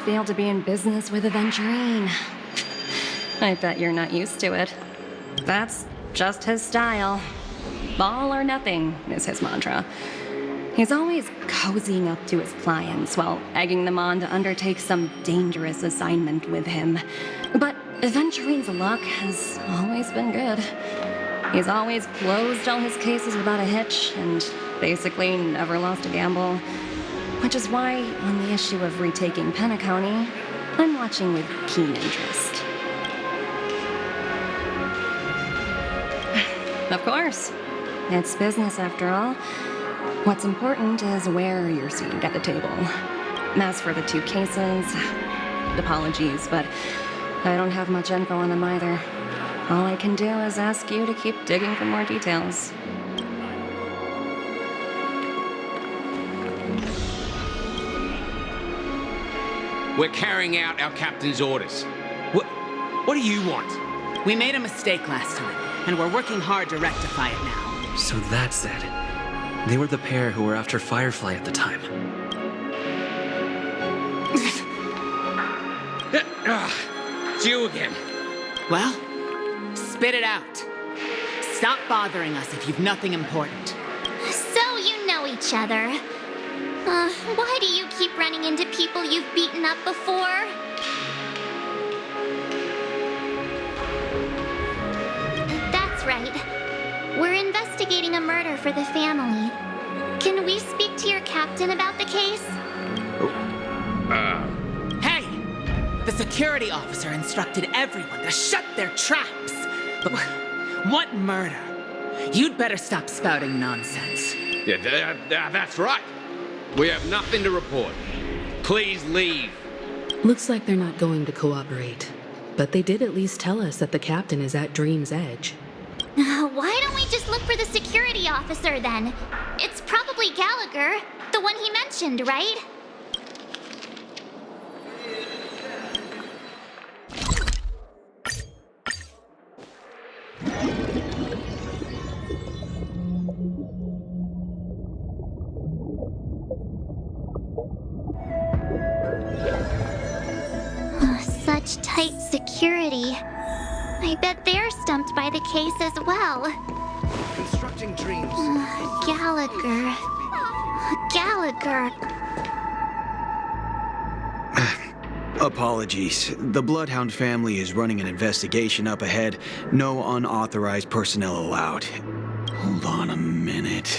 feel to be in business with Aventurine. I bet you're not used to it. That's just his style. All or nothing is his mantra. He's always cozying up to his clients while egging them on to undertake some dangerous assignment with him. But Aventurine's luck has always been good. He's always closed all his cases without a hitch and basically never lost a gamble. Which is why, on the issue of retaking Penacony, I'm watching with keen interest. Of course. It's business after all. What's important is where you're seated at the table. As for the two cases, apologies, but I don't have much info on them either. All I can do is ask you to keep digging for more details. We're carrying out our captain's orders. What do you want? We made a mistake last time, and we're working hard to rectify it now. So that's it. They were the pair who were after Firefly at the time. It's you again. Well, spit it out. Stop bothering us if you've nothing important. So you know each other. Why do you keep running into people you've beaten up before? That's right. We're investigating a murder for the family. Can we speak to your captain about the case? Hey! The security officer instructed everyone to shut their traps. But what murder? You'd better stop spouting nonsense. Yeah, that's right. We have nothing to report. Please leave. Looks like they're not going to cooperate. But they did at least tell us that the captain is at Dream's Edge. Why don't we just look for the security officer then? It's probably Gallagher, the one he mentioned, right? Such tight security. I bet they're stumped by the case as well. Constructing dreams. Gallagher. Gallagher. Apologies. The Bloodhound family is running an investigation up ahead. No unauthorized personnel allowed. Hold on a minute.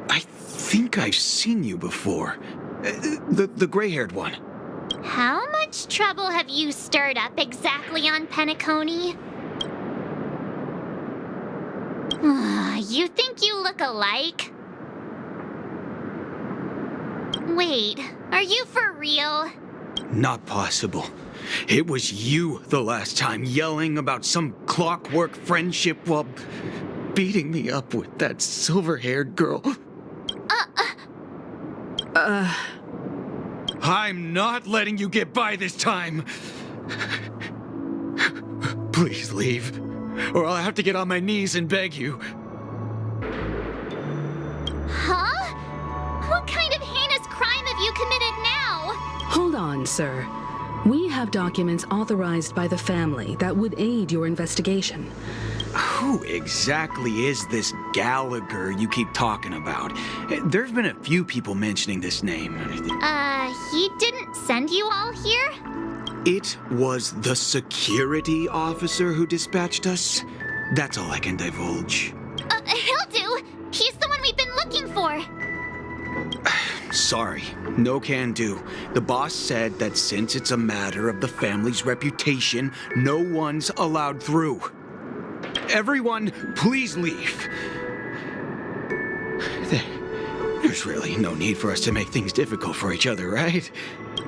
I think I've seen you before. The gray-haired one. How much trouble have you stirred up exactly on Penacony? You think you look alike? Wait, are you for real? Not possible. It was you the last time, yelling about some clockwork friendship while beating me up with that silver-haired girl. I'm not letting you get by this time. Please leave, or I'll have to get on my knees and beg you. Huh? What kind of heinous crime have you committed now? Hold on, sir. We have documents authorized by the family that would aid your investigation. Who exactly is this Gallagher you keep talking about? There's been a few people mentioning this name. He didn't send you all here? It was the security officer who dispatched us. That's all I can divulge. He'll do. He's the one we've been looking for. Sorry, no can do. The boss said that since it's a matter of the family's reputation, no one's allowed through. Everyone, please leave. There's really no need for us to make things difficult for each other, right?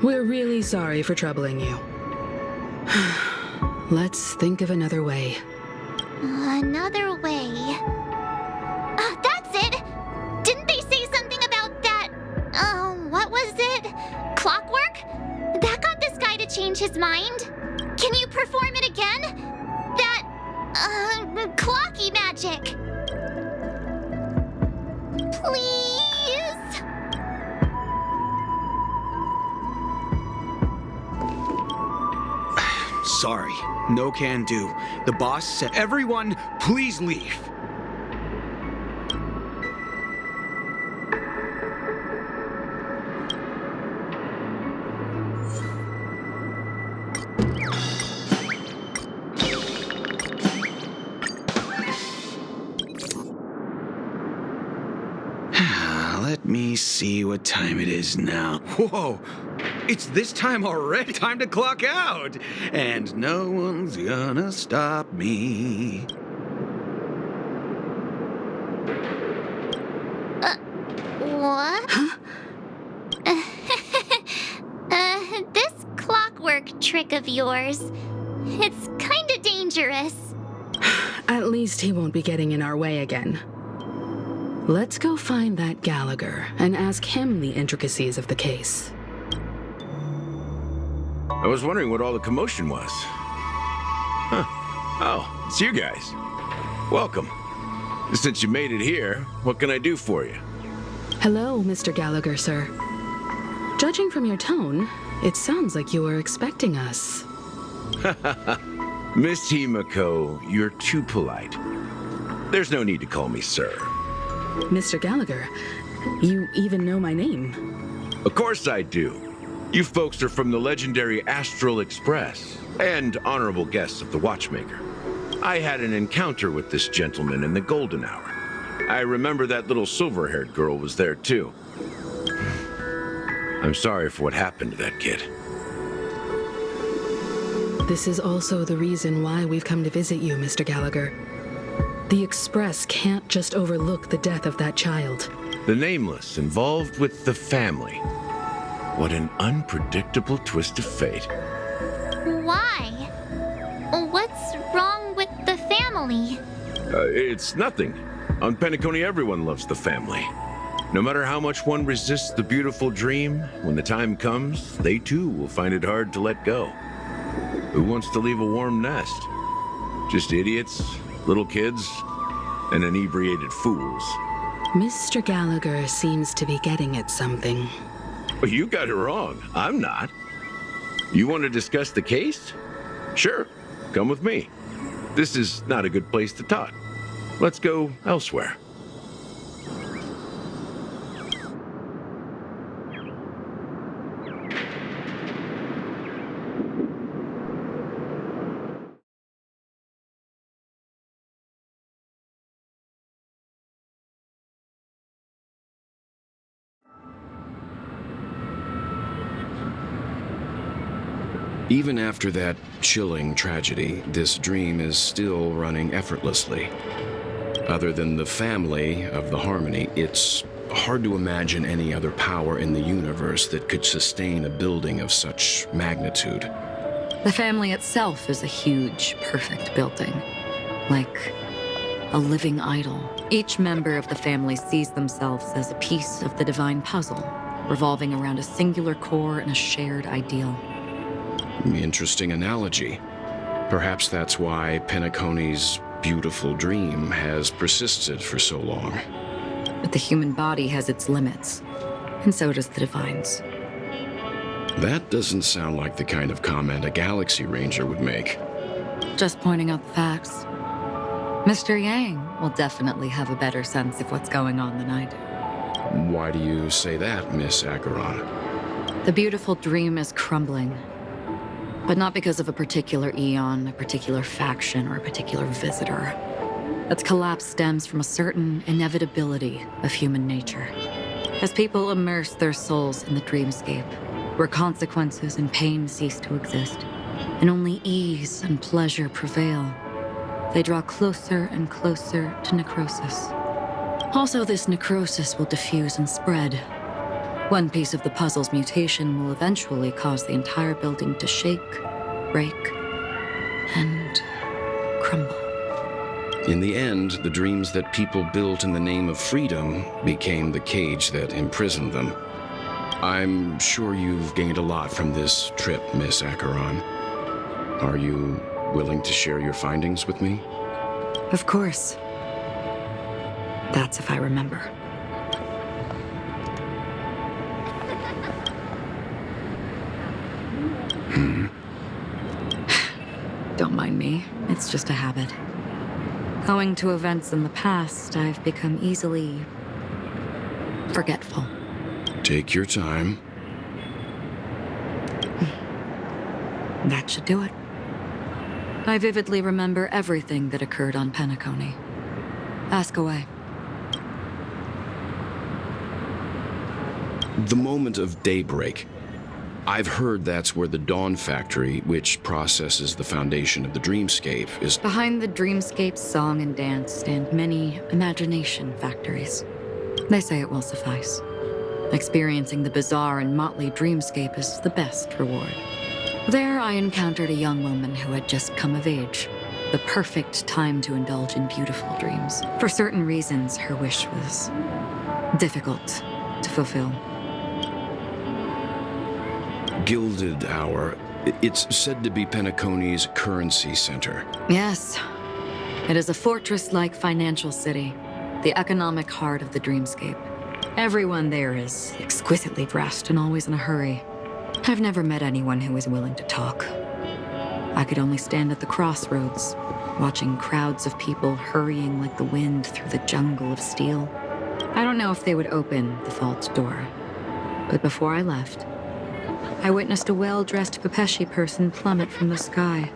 We're really sorry for troubling you. Let's think of another way. Another way. That's it! Didn't they say something about that? What was it? Clockwork? That got this guy to change his mind. Can you perform it again? That, clocky magic. Please? Sorry, no can do. The boss said, everyone, please leave. Let me see what time it is now. Whoa! It's this time already. Time to clock out. And no one's gonna stop me. What? Huh? This clockwork trick of yours, it's kinda dangerous. At least he won't be getting in our way again. Let's go find that Gallagher and ask him the intricacies of the case. I was wondering what all the commotion was. Huh. Oh, it's you guys. Welcome. Since you made it here, what can I do for you? Hello, Mr. Gallagher, sir. Judging from your tone, it sounds like you were expecting us. Miss Himiko, you're too polite. There's no need to call me sir. Mr. Gallagher, you even know my name. Of course I do. You folks are from the legendary Astral Express and honorable guests of the Watchmaker. I had an encounter with this gentleman in the golden hour. I remember that little silver-haired girl was there too. I'm sorry for what happened to that kid. This is also the reason why we've come to visit you, Mr. Gallagher. The Express can't just overlook the death of that child. The Nameless involved with the family. What an unpredictable twist of fate. Why? What's wrong with the family? It's nothing. On Penacony, everyone loves the family. No matter how much one resists the beautiful dream, when the time comes, they too will find it hard to let go. Who wants to leave a warm nest? Just idiots, little kids, and inebriated fools. Mr. Gallagher seems to be getting at something. Well, you got it wrong. I'm not. You want to discuss the case? Sure, come with me. This is not a good place to talk. Let's go elsewhere. Even after that chilling tragedy, this dream is still running effortlessly. Other than the family of the Harmony, it's hard to imagine any other power in the universe that could sustain a building of such magnitude. The family itself is a huge, perfect building. Like a living idol. Each member of the family sees themselves as a piece of the divine puzzle, revolving around a singular core and a shared ideal. Interesting analogy. Perhaps that's why Penacony's beautiful dream has persisted for so long. But the human body has its limits, and so does the divine's. That doesn't sound like the kind of comment a Galaxy Ranger would make. Just pointing out the facts. Mr. Yang will definitely have a better sense of what's going on than I do. Why do you say that, Miss Acheron? The beautiful dream is crumbling. But not because of a particular eon, a particular faction, or a particular visitor. Its collapse stems from a certain inevitability of human nature. As people immerse their souls in the dreamscape, where consequences and pain cease to exist, and only ease and pleasure prevail, they draw closer and closer to necrosis. Also, this necrosis will diffuse and spread. One piece of the puzzle's mutation will eventually cause the entire building to shake, break, and crumble. In the end, the dreams that people built in the name of freedom became the cage that imprisoned them. I'm sure you've gained a lot from this trip, Miss Acheron. Are you willing to share your findings with me? Of course. That's if I remember. Don't mind me. It's just a habit. Owing to events in the past, I've become easily forgetful. Take your time. That should do it. I vividly remember everything that occurred on Penacony. Ask away. The moment of daybreak. I've heard that's where the Dawn Factory, which processes the foundation of the dreamscape, is. Behind the dreamscape's song and dance stand many imagination factories. They say it will suffice. Experiencing the bizarre and motley dreamscape is the best reward. There, I encountered a young woman who had just come of age. The perfect time to indulge in beautiful dreams. For certain reasons, her wish was difficult to fulfill. Gilded Hour. It's said to be Penacony's currency center. Yes. It is a fortress-like financial city, the economic heart of the dreamscape. Everyone there is exquisitely dressed and always in a hurry. I've never met anyone who is willing to talk. I could only stand at the crossroads, watching crowds of people hurrying like the wind through the jungle of steel. I don't know if they would open the vault door, but before I left, I witnessed a well-dressed Pepeshi person plummet from the sky.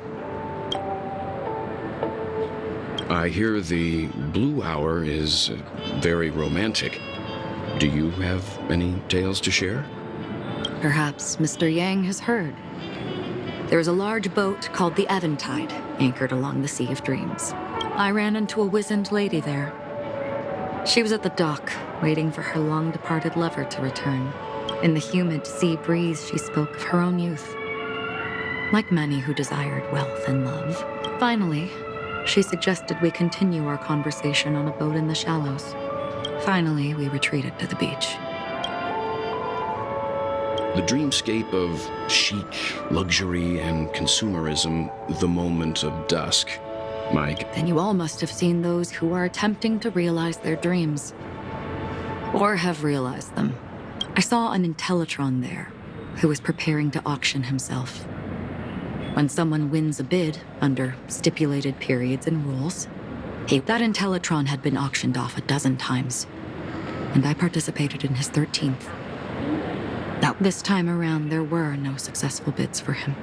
I hear the Blue Hour is very romantic. Do you have any tales to share? Perhaps Mr. Yang has heard. There is a large boat called the Eventide, anchored along the Sea of Dreams. I ran into a wizened lady there. She was at the dock, waiting for her long-departed lover to return. In the humid sea breeze, she spoke of her own youth. Like many who desired wealth and love. Finally, she suggested we continue our conversation on a boat in the shallows. Finally, we retreated to the beach. The dreamscape of chic, luxury, and consumerism, the moment of dusk. Mike. Then you all must have seen those who are attempting to realize their dreams. Or have realized them. I saw an Intellitron there, who was preparing to auction himself. When someone wins a bid, under stipulated periods and rules, that Intellitron had been auctioned off 12 times, and I participated in his 13th. Now, this time around, there were no successful bids for him.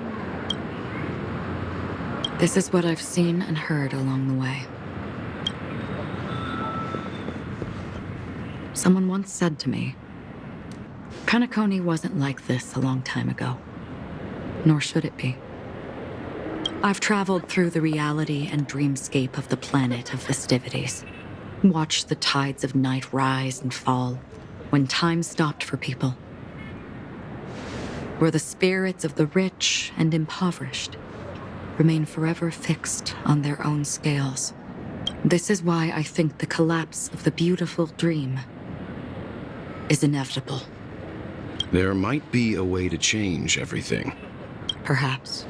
This is what I've seen and heard along the way. Someone once said to me, Penacony wasn't like this a long time ago, nor should it be. I've traveled through the reality and dreamscape of the planet of festivities, watched the tides of night rise and fall when time stopped for people, where the spirits of the rich and impoverished remain forever fixed on their own scales. This is why I think the collapse of the beautiful dream is inevitable. There might be a way to change everything. Perhaps.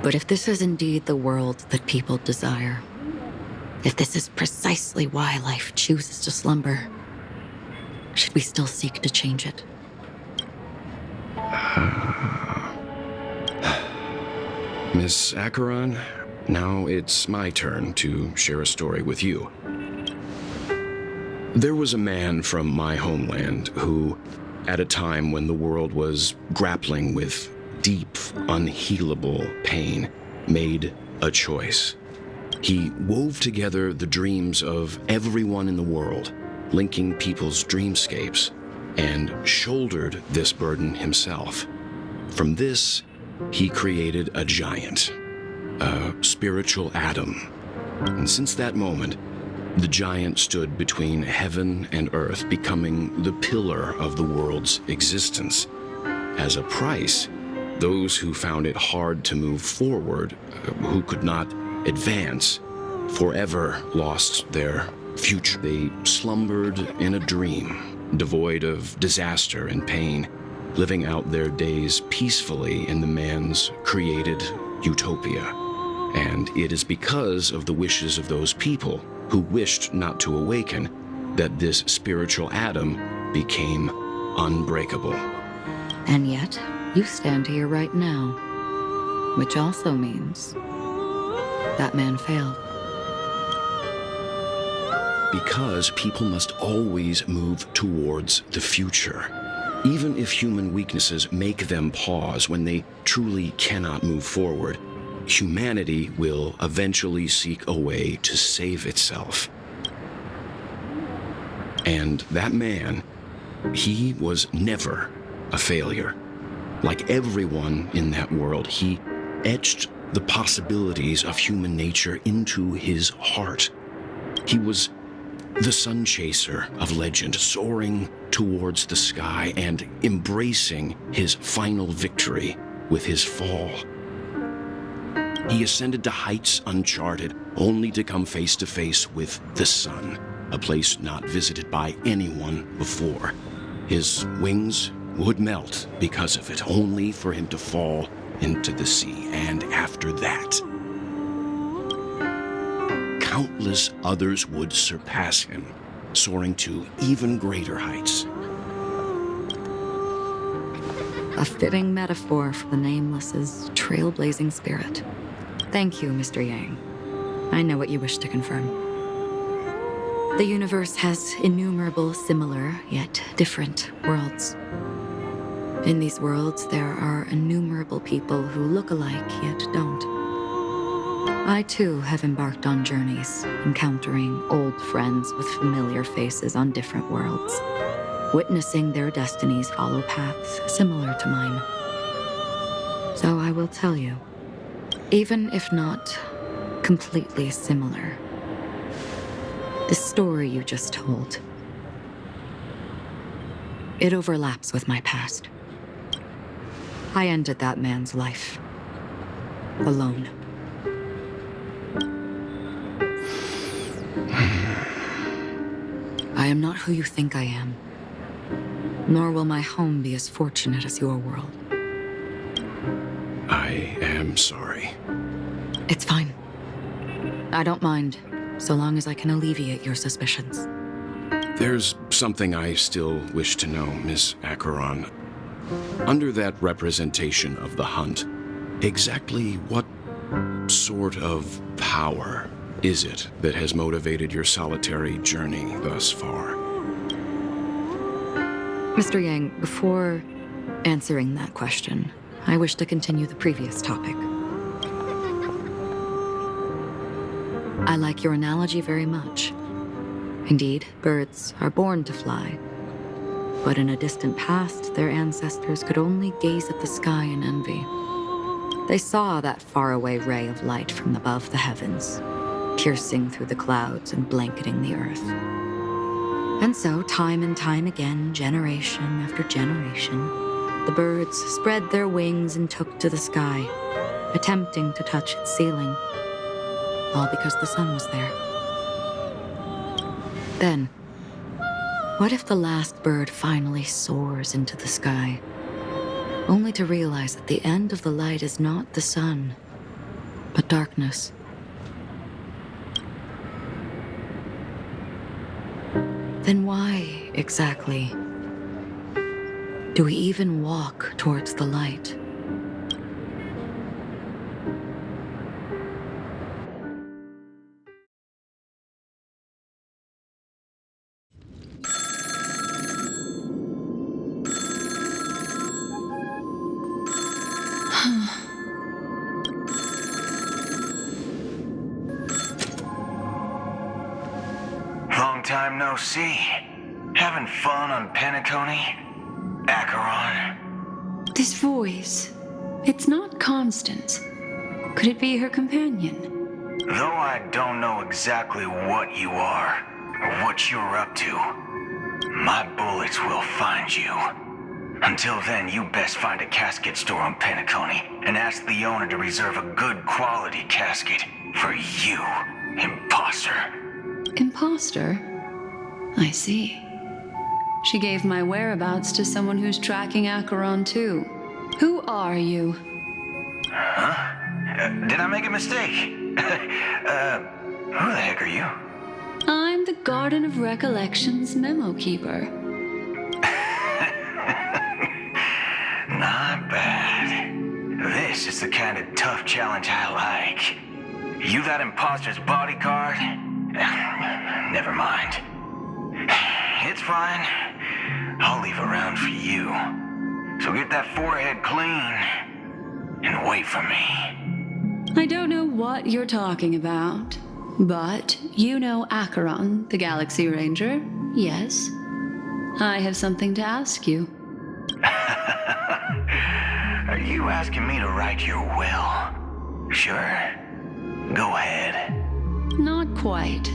But if this is indeed the world that people desire, if this is precisely why life chooses to slumber, should we still seek to change it? Miss Acheron, now it's my turn to share a story with you. There was a man from my homeland who, at a time when the world was grappling with deep, unhealable pain, made a choice. He wove together the dreams of everyone in the world, linking people's dreamscapes, and shouldered this burden himself. From this, he created a giant, a spiritual atom. And since that moment, the giant stood between heaven and earth, becoming the pillar of the world's existence. As a price, those who found it hard to move forward, who could not advance, forever lost their future. They slumbered in a dream, devoid of disaster and pain, living out their days peacefully in the man's created utopia. And it is because of the wishes of those people who wished not to awaken that this spiritual atom became unbreakable. And yet, you stand here right now, Which also means that man failed. Because people must always move towards the future. Even if human weaknesses make them pause when they truly cannot move forward, humanity will eventually seek a way to save itself. And that man, he was never a failure. Like everyone in that world, he etched the possibilities of human nature into his heart. He was the sun chaser of legend, soaring towards the sky and embracing his final victory with his fall. He ascended to heights uncharted, only to come face to face with the sun, a place not visited by anyone before. His wings would melt because of it, only for him to fall into the sea. And after that, countless others would surpass him, soaring to even greater heights. A fitting metaphor for the Nameless's trailblazing spirit. Thank you, Mr. Yang. I know what you wish to confirm. The universe has innumerable similar, yet different worlds. In these worlds, there are innumerable people who look alike, yet don't. I, too, have embarked on journeys, encountering old friends with familiar faces on different worlds, witnessing their destinies follow paths similar to mine. So I will tell you, even if not completely similar, the story you just told, it overlaps with my past. I ended that man's life, alone. I am not who you think I am, nor will my home be as fortunate as your world. I am sorry. It's fine. I don't mind, so long as I can alleviate your suspicions. There's something I still wish to know, Miss Acheron. Under that representation of the hunt, exactly what sort of power is it that has motivated your solitary journey thus far? Mr. Yang, before answering that question, I wish to continue the previous topic. I like your analogy very much. Indeed, birds are born to fly. But in a distant past, their ancestors could only gaze at the sky in envy. They saw that faraway ray of light from above the heavens, piercing through the clouds and blanketing the earth. And so, time and time again, generation after generation, the birds spread their wings and took to the sky, attempting to touch its ceiling, all because the sun was there. Then, what if the last bird finally soars into the sky, only to realize that the end of the light is not the sun, but darkness? Then why, exactly, do we even walk towards the light? Long time no see. Having fun on Penacony? Acheron? This voice, it's not Constance. Could it be her companion? Though I don't know exactly what you are, or what you're up to, my bullets will find you. Until then, you best find a casket store on Penacony and ask the owner to reserve a good quality casket for you, imposter. Imposter? I see. She gave my whereabouts to someone who's tracking Acheron too. Who are you? Huh? Did I make a mistake? Who the heck are you? I'm the Garden of Recollection's memo keeper. Not bad. This This is the kind of tough challenge I like. You that imposter's bodyguard? Never mind. It's fine. I'll leave a round for you. So get that forehead clean and wait for me. I don't know what you're talking about, but you know Acheron, the Galaxy Ranger, yes? I have something to ask you. Are you asking me to write your will? Sure. Go ahead. Not quite.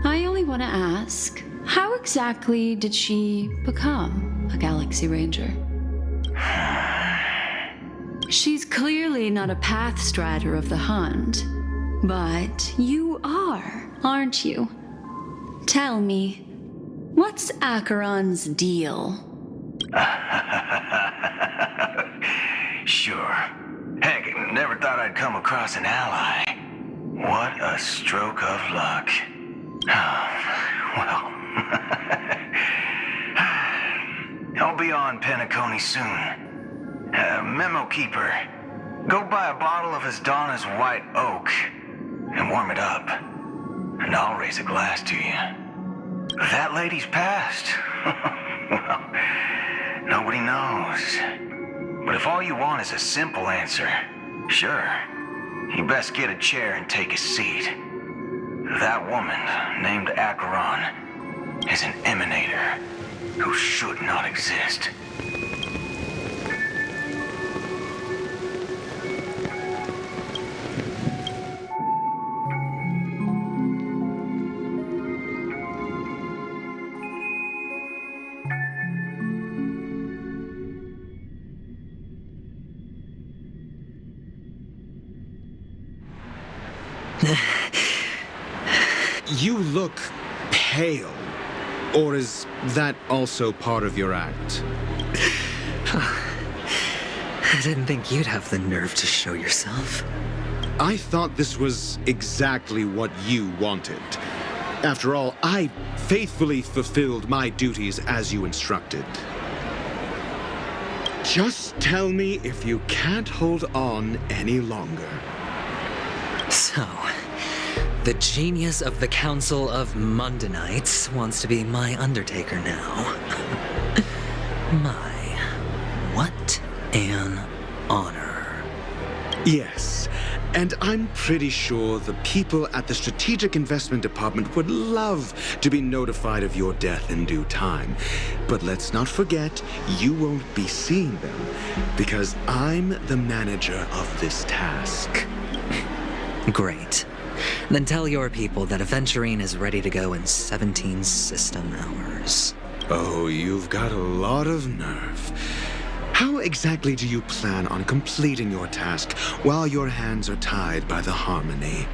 I only want to ask, how exactly did she become a Galaxy Ranger? She's clearly not a pathstrider of the Hunt, but you are, aren't you? Tell me, what's Acheron's deal? Sure. Heck, never thought I'd come across an ally. What a stroke of luck. Well, I'll be on Penacony soon. Memo keeper, go buy a bottle of Asdana's white oak and warm it up, and I'll raise a glass to you. That lady's passed. Well, nobody knows. But if all you want is a simple answer, sure, you best get a chair and take a seat. That woman, named Acheron, is an emanator who should not exist. You look pale. Or is that also part of your act? I didn't think you'd have the nerve to show yourself. I thought this was exactly what you wanted. After all, I faithfully fulfilled my duties as you instructed. Just tell me if you can't hold on any longer. So, the genius of the Council of Mundanites wants to be my Undertaker now. My, what an honor. Yes, and I'm pretty sure the people at the Strategic Investment Department would love to be notified of your death in due time. But let's not forget, you won't be seeing them, because I'm the manager of this task. Great. Then tell your people that Aventurine is ready to go in 17 system hours. Oh, you've got a lot of nerve. How exactly do you plan on completing your task while your hands are tied by the Harmony?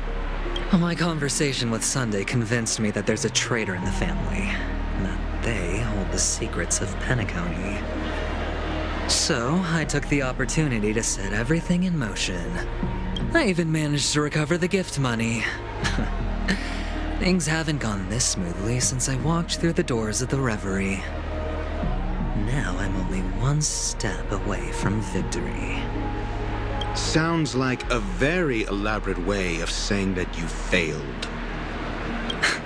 Well, my conversation with Sunday convinced me that there's a traitor in the family, and that they hold the secrets of Penacony. So, I took the opportunity to set everything in motion. I even managed to recover the gift money. Things haven't gone this smoothly since I walked through the doors of the Reverie. Now I'm only one step away from victory. Sounds like a very elaborate way of saying that you failed.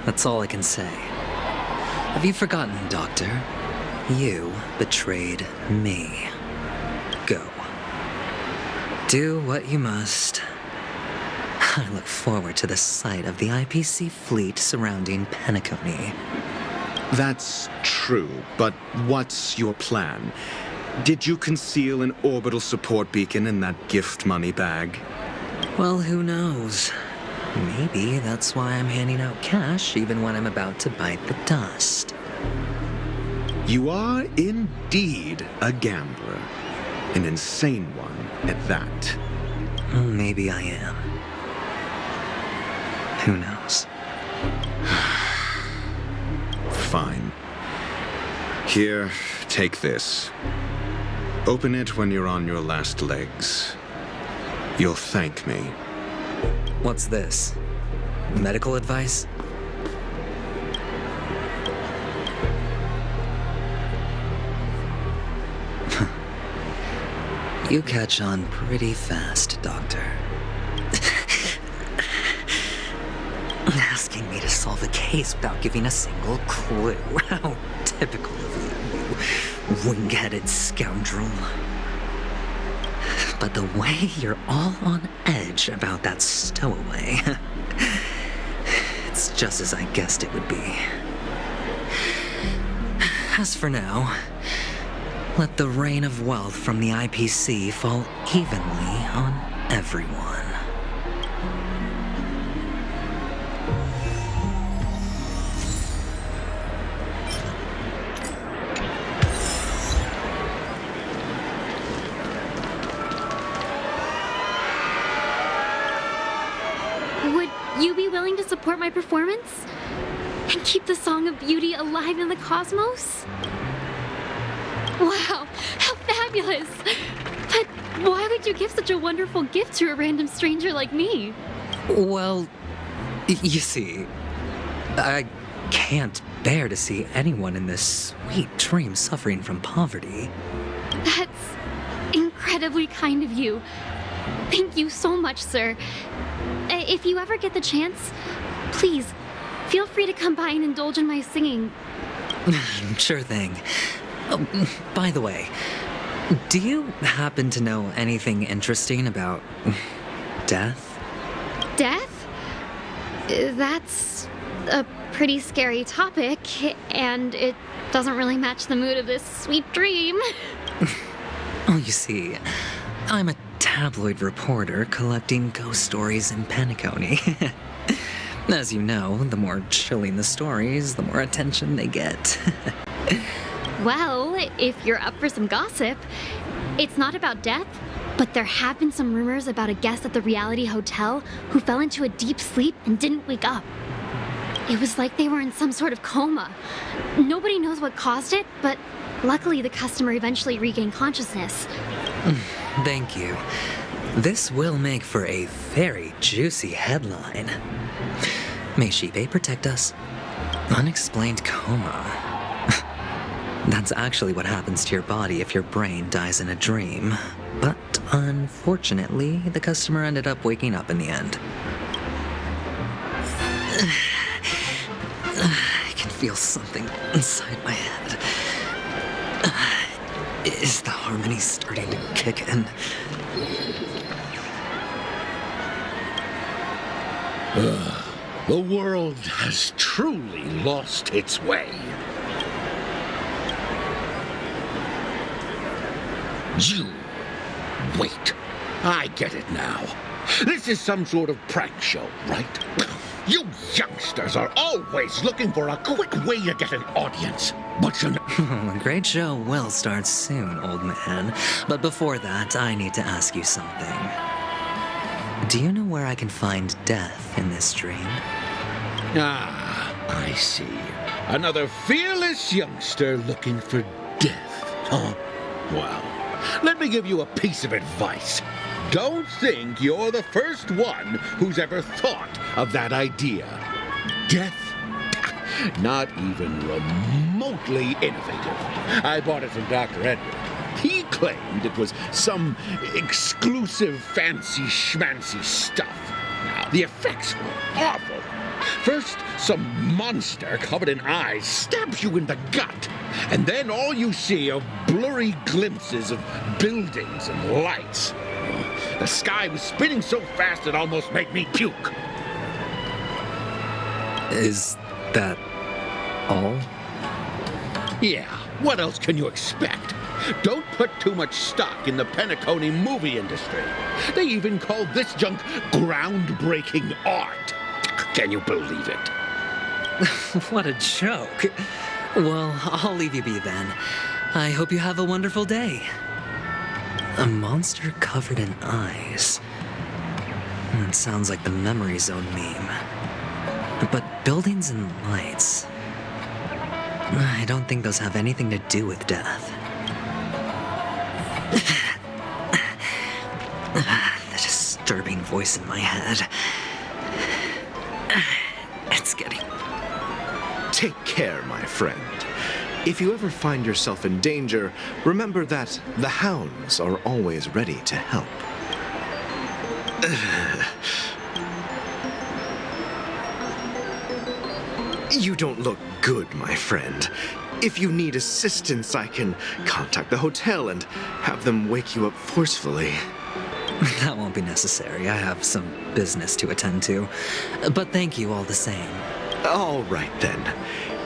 That's all I can say. Have you forgotten, Doctor? You betrayed me. Go. Do what you must. I look forward to the sight of the IPC fleet surrounding Penacony. That's true, but what's your plan? Did you conceal an orbital support beacon in that gift money bag? Well, who knows? Maybe that's why I'm handing out cash even when I'm about to bite the dust. You are indeed a gambler. An insane one at that. Maybe I am. Who knows? Fine. Here, take this. Open it when you're on your last legs. You'll thank me. What's this? Medical advice? You catch on pretty fast, Doctor. Asking me to solve a case without giving a single clue. How typical of you wing-headed scoundrel. But the way you're all on edge about that stowaway, it's just as I guessed it would be. As for now, let the rain of wealth from the IPC fall evenly on everyone. Would you be willing to support my performance? And keep the Song of Beauty alive in the cosmos? Wow, how fabulous! But why would you give such a wonderful gift to a random stranger like me? Well, you see, I can't bear to see anyone in this sweet dream suffering from poverty. That's incredibly kind of you. Thank you so much, sir. If you ever get the chance, please, feel free to come by and indulge in my singing. Sure thing. By the way, do you happen to know anything interesting about death? Death? That's a pretty scary topic, and it doesn't really match the mood of this sweet dream. Oh, you see, I'm a tabloid reporter collecting ghost stories in Penacony. As you know, the more chilling the stories, the more attention they get. Well, if you're up for some gossip, it's not about death, but there have been some rumors about a guest at the reality hotel who fell into a deep sleep and didn't wake up. It was like they were in some sort of coma. Nobody knows what caused it, but luckily the customer eventually regained consciousness. Thank you. This will make for a very juicy headline. May Shibe protect us. Unexplained coma. That's actually what happens to your body if your brain dies in a dream. But unfortunately, the customer ended up waking up in the end. I can feel something inside my head. Is the harmony starting to kick in? The world has truly lost its way. You... Wait. I get it now. This is some sort of prank show, right? You youngsters are always looking for a quick way to get an audience. But A great show will start soon, old man. But before that, I need to ask you something. Do you know where I can find death in this dream? Ah, I see. Another fearless youngster looking for death, huh? Well, let me give you a piece of advice. Don't think you're the first one who's ever thought of that idea. Death? Not even remotely innovative. I bought it from Dr. Edward. He claimed it was some exclusive fancy schmancy stuff. Now, the effects were awful. First, some monster covered in eyes stabs you in the gut, and then all you see are blurry glimpses of buildings and lights. The sky was spinning so fast it almost made me puke. Is that all? Yeah, what else can you expect? Don't put too much stock in the Penacony movie industry. They even call this junk groundbreaking art. Can you believe it? What a joke. Well, I'll leave you be then. I hope you have a wonderful day. A monster covered in eyes. That sounds like the Memory Zone meme. But buildings and lights... I don't think those have anything to do with death. The disturbing voice in my head. It's getting... Take care, my friend. If you ever find yourself in danger, remember that the hounds are always ready to help. You don't look good, my friend. If you need assistance, I can contact the hotel and have them wake you up forcefully. That won't be necessary. I have some business to attend to. But thank you all the same. All right, then.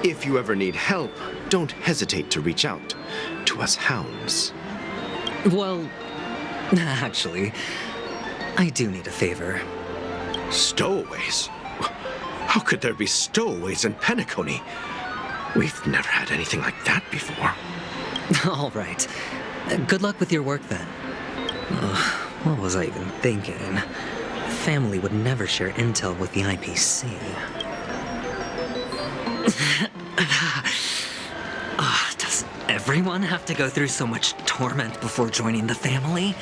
If you ever need help, don't hesitate to reach out to us hounds. Well, actually, I do need a favor. Stowaways? How could there be stowaways in Penacony? We've never had anything like that before. All right. Good luck with your work, then. What was I even thinking? Family would never share intel with the IPC. Does everyone have to go through so much torment before joining the family?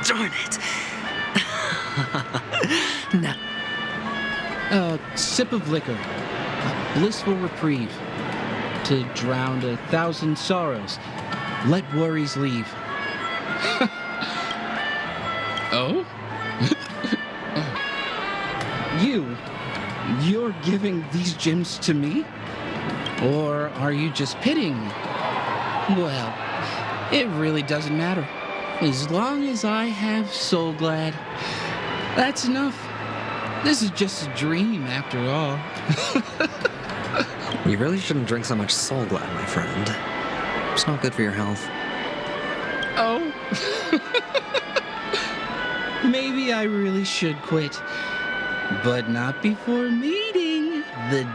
Darn it. No. A sip of liquor. A blissful reprieve. To drown 1,000 sorrows. Let worries leave. Oh? You're giving these gems to me? Or are you just pitying me? Well, it really doesn't matter. As long as I have Soul Glad, that's enough. This is just a dream, after all. You really shouldn't drink so much Soul Glad, my friend. It's not good for your health. Oh? Maybe I really should quit. But not before meeting the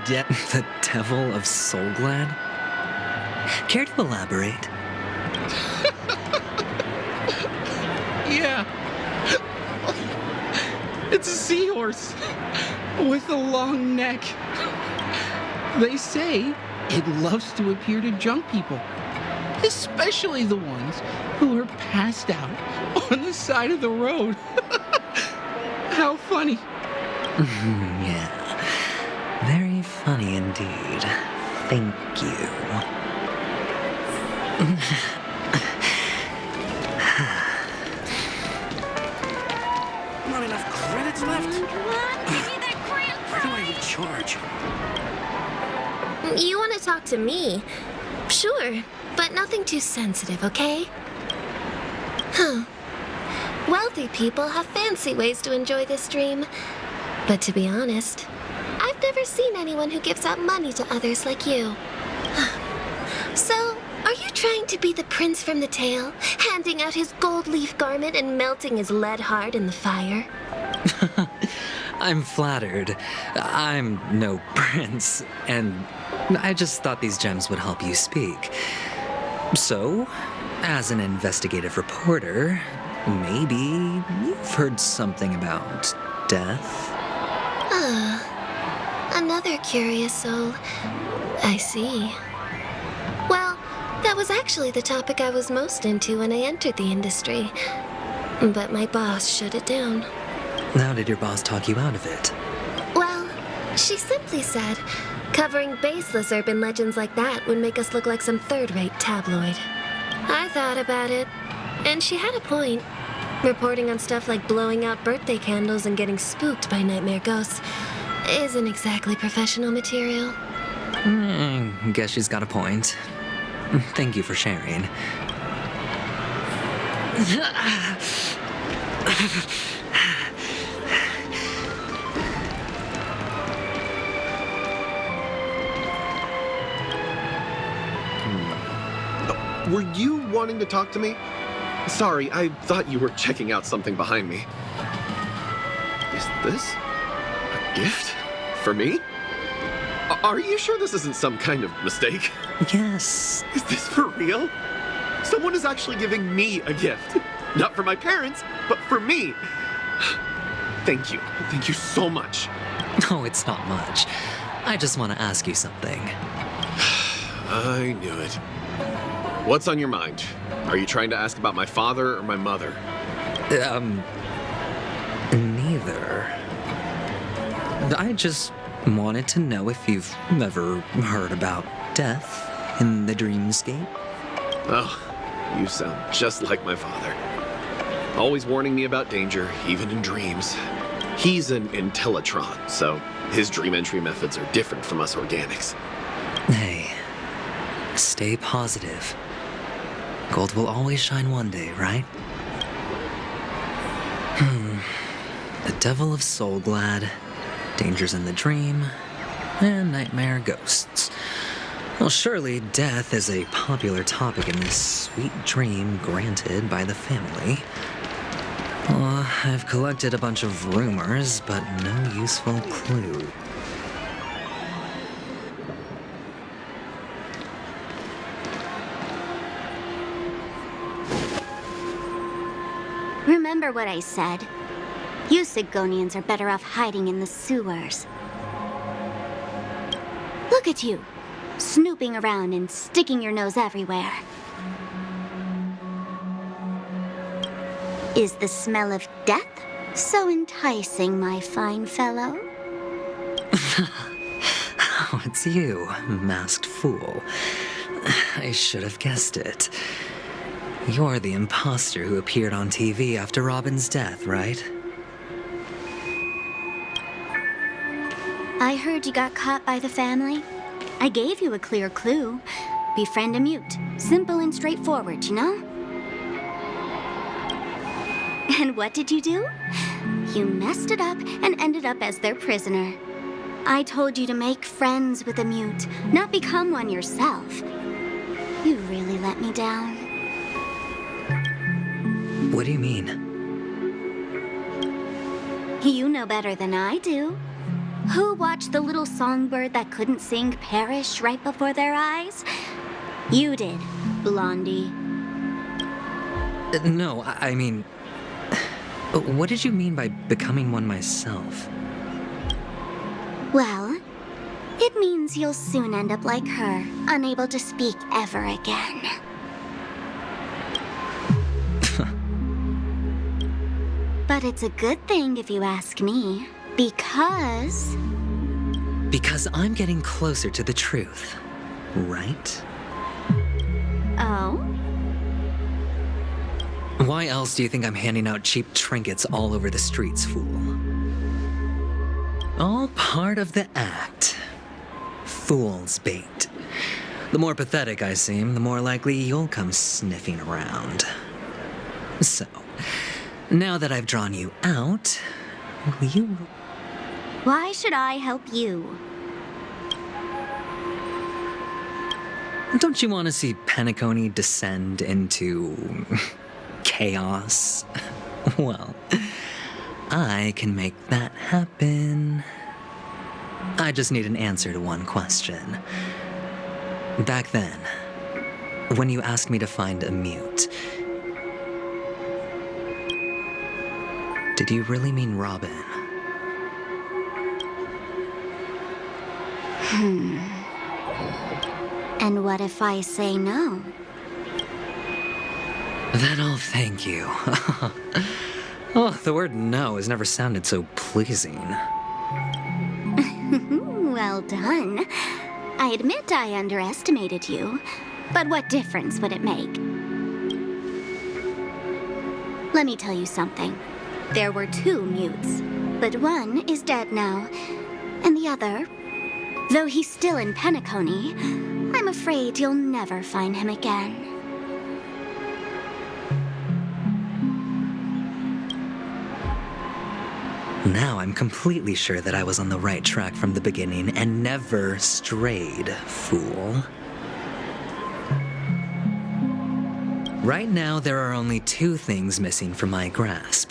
The devil of Soul Glad? Care to elaborate? Yeah. It's a seahorse with a long neck. They say it loves to appear to drunk people, especially the ones who are passed out on the side of the road. How funny. Yeah. Very funny indeed. Thank you. Not enough credits left? Give me that grand Where do I recharge? You want to talk to me? Sure, but nothing too sensitive, okay? Huh. Wealthy people have fancy ways to enjoy this dream. But to be honest, I've never seen anyone who gives out money to others like you. So, are you trying to be the prince from the tale, handing out his gold leaf garment and melting his lead heart in the fire? I'm flattered. I'm no prince, and I just thought these gems would help you speak. So, as an investigative reporter, maybe you've heard something about death? Another curious soul. I see. Well, that was actually the topic I was most into when I entered the industry. But my boss shut it down. How did your boss talk you out of it? Well, she simply said, covering baseless urban legends like that would make us look like some third-rate tabloid. I thought about it, and she had a point. Reporting on stuff like blowing out birthday candles and getting spooked by nightmare ghosts isn't exactly professional material. Guess she's got a point. Thank you for sharing. Were you wanting to talk to me? Sorry, I thought you were checking out something behind me. Is this a gift? For me? Are you sure this isn't some kind of mistake? Yes. Is this for real? Someone is actually giving me a gift. Not for my parents, but for me. Thank you. Thank you so much. Oh, it's not much. I just want to ask you something. I knew it. What's on your mind? Are you trying to ask about my father or my mother? Neither. I just Wanted to know if you've ever heard about death in the dreamscape? Oh, you sound just like my father. Always warning me about danger, even in dreams. He's an Intellitron, so his dream entry methods are different from us organics. Hey, stay positive. Gold will always shine one day, right? The devil of Soulglad, dangers in the dream, and nightmare ghosts. Well, surely death is a popular topic in this sweet dream granted by the family. Well, I've collected a bunch of rumors, but no useful clue. Remember what I said. You Sigonians are better off hiding in the sewers. Look at you, snooping around and sticking your nose everywhere. Is the smell of death so enticing, my fine fellow? Oh, it's you, masked fool. I should have guessed it. You're the imposter who appeared on TV after Robin's death, right? I heard you got caught by the family. I gave you a clear clue. Befriend a mute. Simple and straightforward, you know? And what did you do? You messed it up and ended up as their prisoner. I told you to make friends with a mute, not become one yourself. You really let me down. What do you mean? You know better than I do. Who watched the little songbird that couldn't sing perish right before their eyes? You did, Blondie. No, I mean... What did you mean by becoming one myself? Well, it means you'll soon end up like her, unable to speak ever again. But it's a good thing if you ask me, because... Because I'm getting closer to the truth, right? Oh? Why else do you think I'm handing out cheap trinkets all over the streets, fool? All part of the act. Fool's bait. The more pathetic I seem, the more likely you'll come sniffing around. So, now that I've drawn you out, will you... Why should I help you? Don't you want to see Penacony descend into... chaos? Well, I can make that happen. I just need an answer to one question. Back then, when you asked me to find a mute, did you really mean Robin? And what if I say no? Then I'll thank you. Oh, the word no has never sounded so pleasing. Well done. I admit I underestimated you, but what difference would it make? Let me tell you something. There were 2 mutes, but one is dead now, and the other, though he's still in Penacony, I'm afraid you'll never find him again. Now I'm completely sure that I was on the right track from the beginning and never strayed, fool. Right now, there are only 2 things missing from my grasp.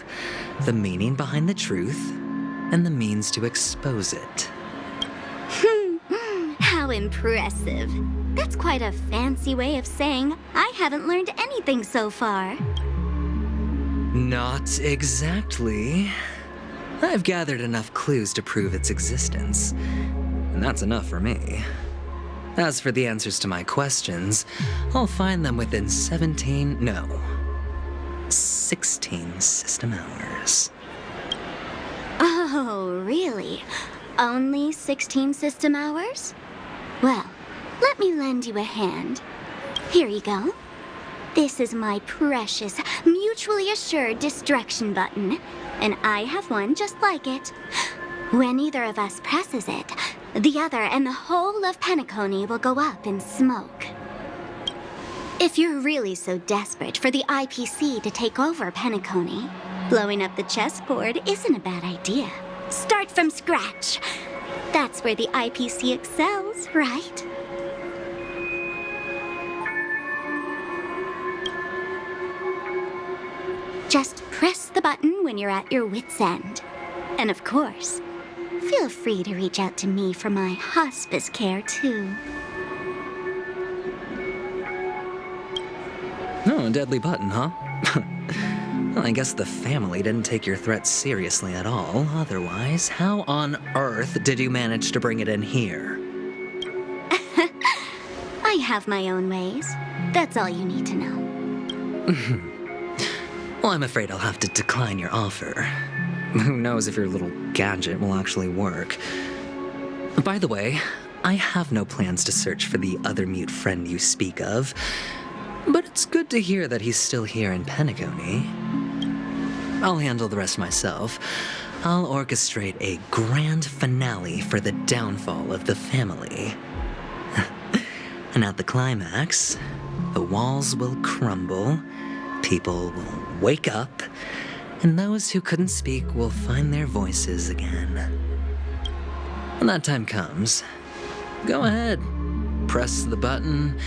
The meaning behind the truth, and the means to expose it. How impressive. That's quite a fancy way of saying I haven't learned anything so far. Not exactly. I've gathered enough clues to prove its existence, and that's enough for me. As for the answers to my questions, I'll find them within 16 system hours. Oh, really? Only 16 system hours? Well, let me lend you a hand. Here you go. This is my precious, mutually assured destruction button, and I have one just like it. When either of us presses it, the other and the whole of Penacony will go up in smoke. If you're really so desperate for the IPC to take over Penacony, blowing up the chessboard isn't a bad idea. Start from scratch. That's where the IPC excels, right? Just press the button when you're at your wit's end. And of course, feel free to reach out to me for my hospice care, too. Oh, a deadly button, huh? Well, I guess the family didn't take your threat seriously at all. Otherwise, how on earth did you manage to bring it in here? I have my own ways. That's all you need to know. Well, I'm afraid I'll have to decline your offer. Who knows if your little gadget will actually work. By the way, I have no plans to search for the other mute friend you speak of, but it's good to hear that he's still here in Penacony. I'll handle the rest myself. I'll orchestrate a grand finale for the downfall of the family. And at the climax, the walls will crumble, people will wake up, and those who couldn't speak will find their voices again. When that time comes, go ahead, press the button,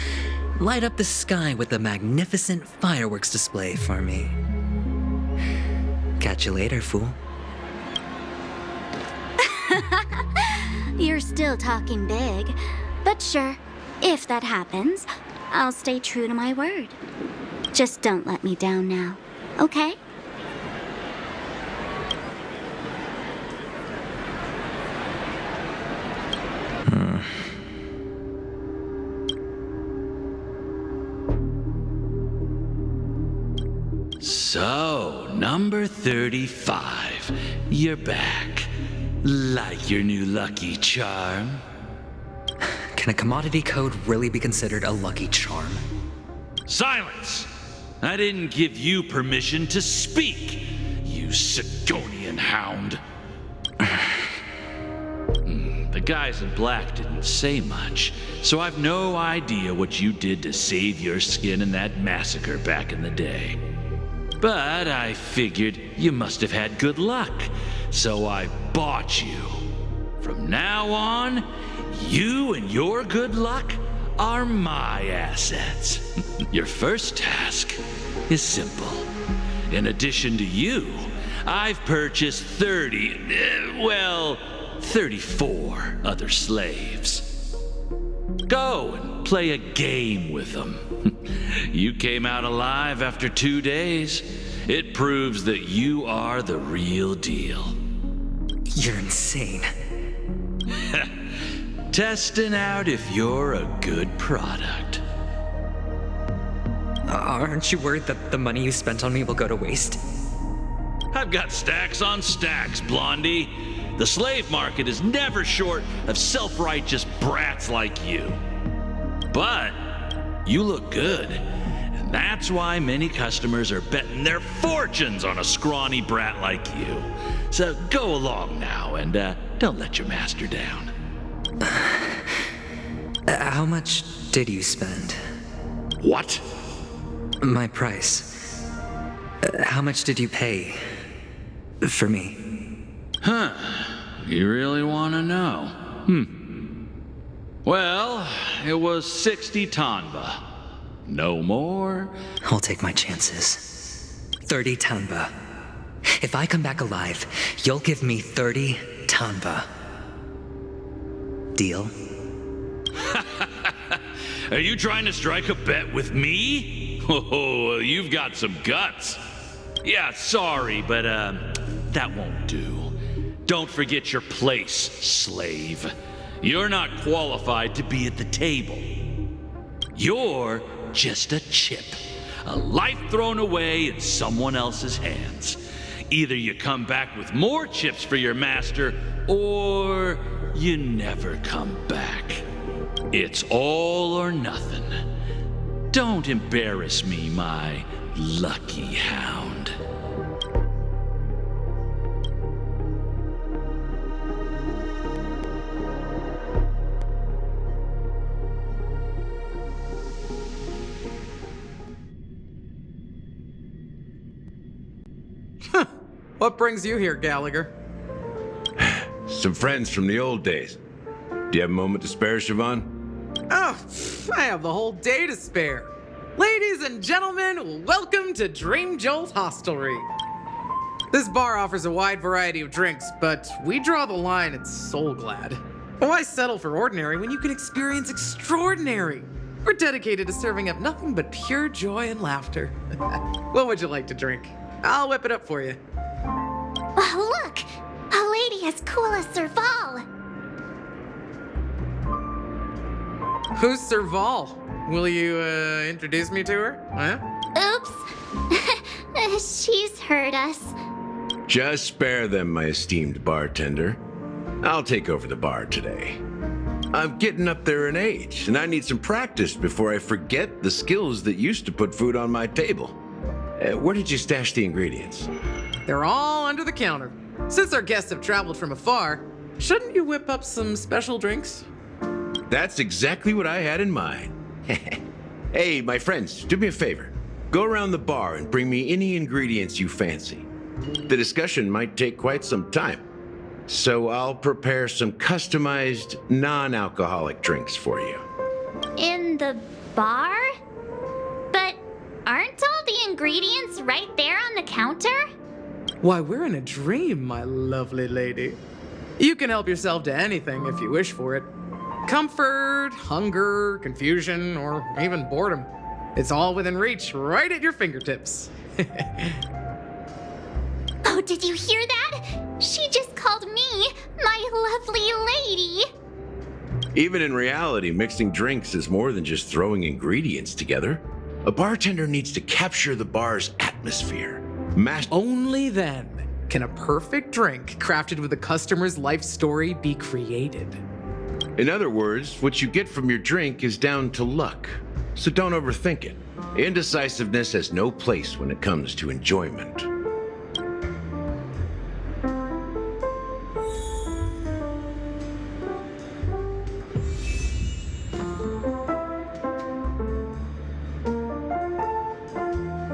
light up the sky with a magnificent fireworks display for me. Catch you later, fool. You're still talking big, but sure, if that happens, I'll stay true to my word. Just don't let me down now, okay? So, number 35. You're back. Like your new lucky charm? Can a commodity code really be considered a lucky charm? Silence! I didn't give you permission to speak, you Sigonian hound. The guys in black didn't say much, so I've no idea what you did to save your skin in that massacre back in the day. But I figured you must have had good luck, so I bought you. From now on, you and your good luck are my assets. Your first task is simple. In addition to you, I've purchased 34 other slaves. Go and play a game with them. You came out alive after 2 days. It proves that you are the real deal. You're insane. Testing out if you're a good product. Aren't you worried that the money you spent on me will go to waste? I've got stacks on stacks, Blondie. The slave market is never short of self-righteous brats like you. But you look good, and that's why many customers are betting their fortunes on a scrawny brat like you. So go along now, and don't let your master down. How much did you spend? What? My price. How much did you pay for me? Huh. You really want to know? Well, it was 60 tanba. No more. I'll take my chances. 30 tanba. If I come back alive, you'll give me 30 tanba. Deal? Are you trying to strike a bet with me? Oh, you've got some guts. Yeah, sorry, but that won't do. Don't forget your place, slave. You're not qualified to be at the table. You're just a chip, a life thrown away in someone else's hands. Either you come back with more chips for your master, or you never come back. It's all or nothing. Don't embarrass me, my lucky hound. What brings you here, Gallagher? Some friends from the old days. Do you have a moment to spare, Siobhan? Oh, I have the whole day to spare. Ladies and gentlemen, welcome to Dream Jolt Hostelry. This bar offers a wide variety of drinks, but we draw the line at Soul Glad. Why settle for ordinary when you can experience extraordinary? We're dedicated to serving up nothing but pure joy and laughter. What would you like to drink? I'll whip it up for you. Look! A lady as cool as Serval. Who's Serval? Will you, introduce me to her? Huh? Oops. She's heard us. Just spare them, my esteemed bartender. I'll take over the bar today. I'm getting up there in age, and I need some practice before I forget the skills that used to put food on my table. Where did you stash the ingredients? They're all under the counter. Since our guests have traveled from afar, shouldn't you whip up some special drinks? That's exactly what I had in mind. Hey, my friends, do me a favor. Go around the bar and bring me any ingredients you fancy. The discussion might take quite some time, so I'll prepare some customized, non-alcoholic drinks for you. In the bar? But aren't all the ingredients right there on the counter? Why, we're in a dream, my lovely lady. You can help yourself to anything if you wish for it. Comfort, hunger, confusion, or even boredom. It's all within reach, right at your fingertips. Oh, did you hear that? She just called me my lovely lady. Even in reality, mixing drinks is more than just throwing ingredients together. A bartender needs to capture the bar's atmosphere. Only then can a perfect drink crafted with a customer's life story be created. In other words, what you get from your drink is down to luck. So don't overthink it. Indecisiveness has no place when it comes to enjoyment.